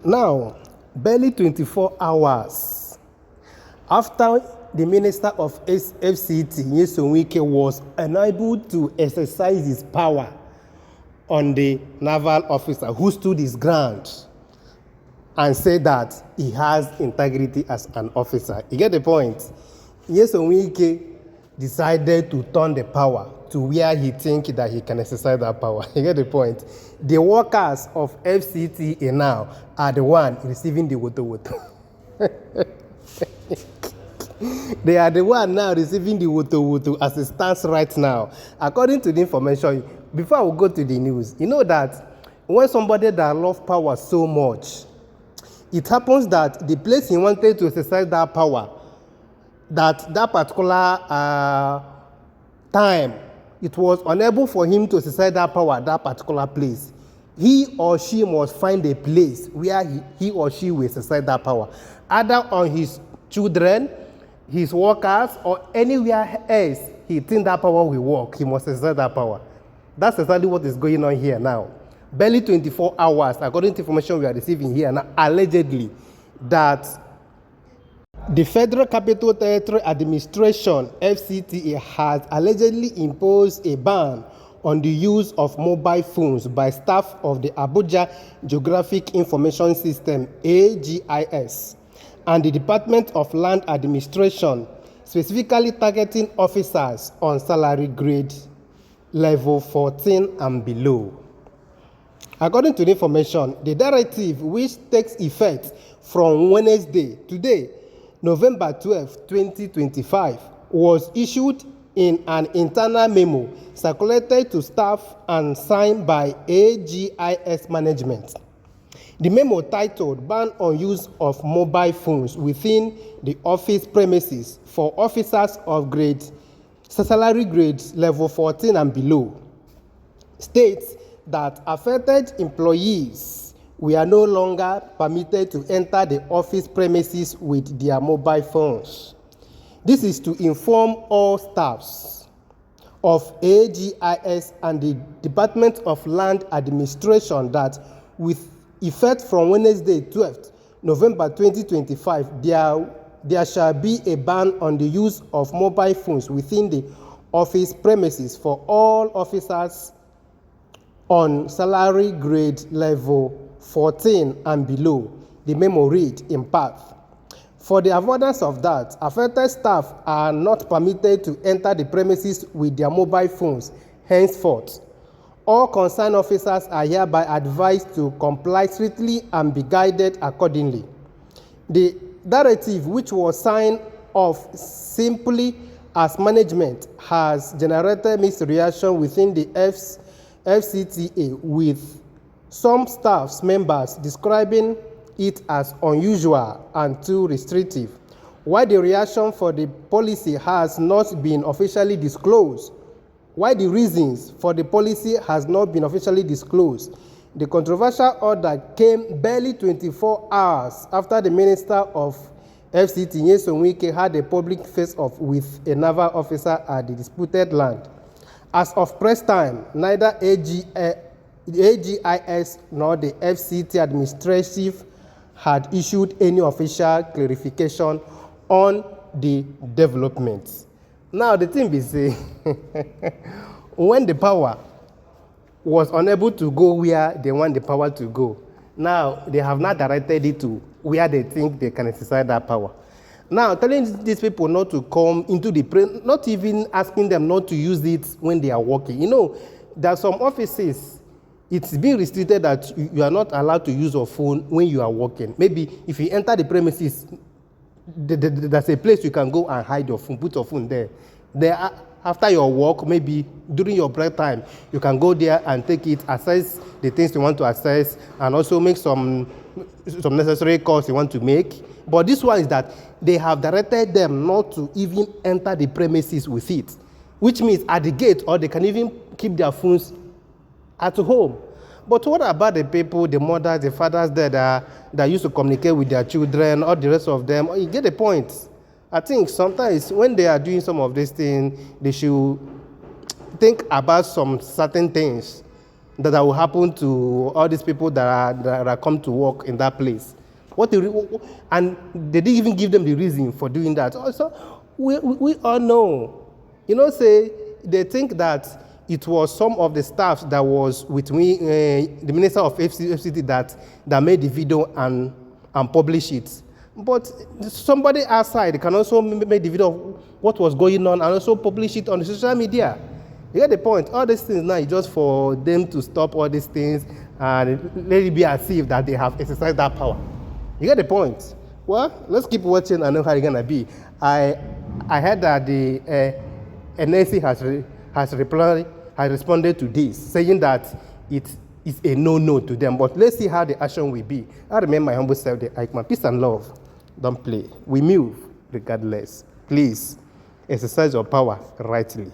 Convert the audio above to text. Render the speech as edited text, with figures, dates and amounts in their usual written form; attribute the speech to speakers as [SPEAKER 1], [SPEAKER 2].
[SPEAKER 1] Now, barely 24 hours after the Minister of FCT, Wike, was unable to exercise his power on the naval officer who stood his ground and said that he has integrity as an officer. You get the point? Wike decided to turn the power to where he thinks that he can exercise that power. You get the point? The workers of FCTA now are the one receiving the woto. They are the one now receiving the woto as it stands right now. According to the information, before we go to the news, you know that when somebody that loves power so much, it happens that the place he wanted to exercise that power, that particular time, it was unable for him to exercise that power at that particular place. He or she must find a place where he or she will exercise that power, either on his children, his workers, or anywhere else he thinks that power will work. He must exercise that power. That's exactly what is going on here now. Barely 24 hours, according to information we are receiving here now, allegedly, that the Federal Capital Territory Administration, FCTA, has allegedly imposed a ban on the use of mobile phones by staff of the Abuja Geographic Information System, AGIS, and the Department of Land Administration, specifically targeting officers on salary grade level 14 and below. According to the information, the directive, which takes effect from Wednesday, today, November 12, 2025, was issued in an internal memo circulated to staff and signed by AGIS management. The memo, titled Ban on Use of Mobile Phones Within the Office Premises for Officers of Salary Grades Level 14 and Below, states that affected employees we are no longer permitted to enter the office premises with their mobile phones. This is to inform all staffs of AGIS and the Department of Land Administration that with effect from Wednesday 12th November 2025, there shall be a ban on the use of mobile phones within the office premises for all officers on salary grade level 14 and below. The memo read in part: for the avoidance of that, affected staff are not permitted to enter the premises with their mobile phones henceforth. All concerned officers are hereby advised to comply strictly and be guided accordingly. The directive, which was signed off simply as management, has generated mixed reaction within the FCTA, with some staff members describing it as unusual and too restrictive. While the reason for the policy has not been officially disclosed, the controversial order came barely 24 hours after the Minister of FCT, Wike, had a public face-off with a naval officer at the disputed land. As of press time, neither the AGIS nor the FCT administrative had issued any official clarification on the developments. Now, the thing is, when the power was unable to go where they want the power to go, now they have not directed it to where they think they can exercise that power. Now, telling these people not to come into the not even asking them not to use it when they are working. You know, there are some offices, it's being restricted that you are not allowed to use your phone when you are working. Maybe if you enter the premises, there's a place you can go and hide your phone, put your phone there. After your work, maybe during your break time, you can go there and take it, access the things you want to access, and also make some necessary calls you want to make. But this one is that they have directed them not to even enter the premises with it, which means at the gate, or they can even keep their phones at home. But what about the people, the mothers, the fathers there that used to communicate with their children, or the rest of them? You get the point. I think sometimes when they are doing some of these things, they should think about some certain things that will happen to all these people that are come to work in that place. And they didn't even give them the reason for doing that. Also, we all know, say they think that it was some of the staff that was with me, the minister of FCT that made the video and publish it. But somebody outside can also make the video of what was going on and also publish it on the social media. You get the point? All these things now is just for them to stop all these things and let it be as if that they have exercised that power. You get the point? Well, let's keep watching and know how it's gonna be. I heard that the NSC has responded to this, saying that it is a no-no to them. But let's see how the action will be. I remember my humble self, the Eichmann. Peace and love. Don't play. We move regardless. Please exercise your power rightly.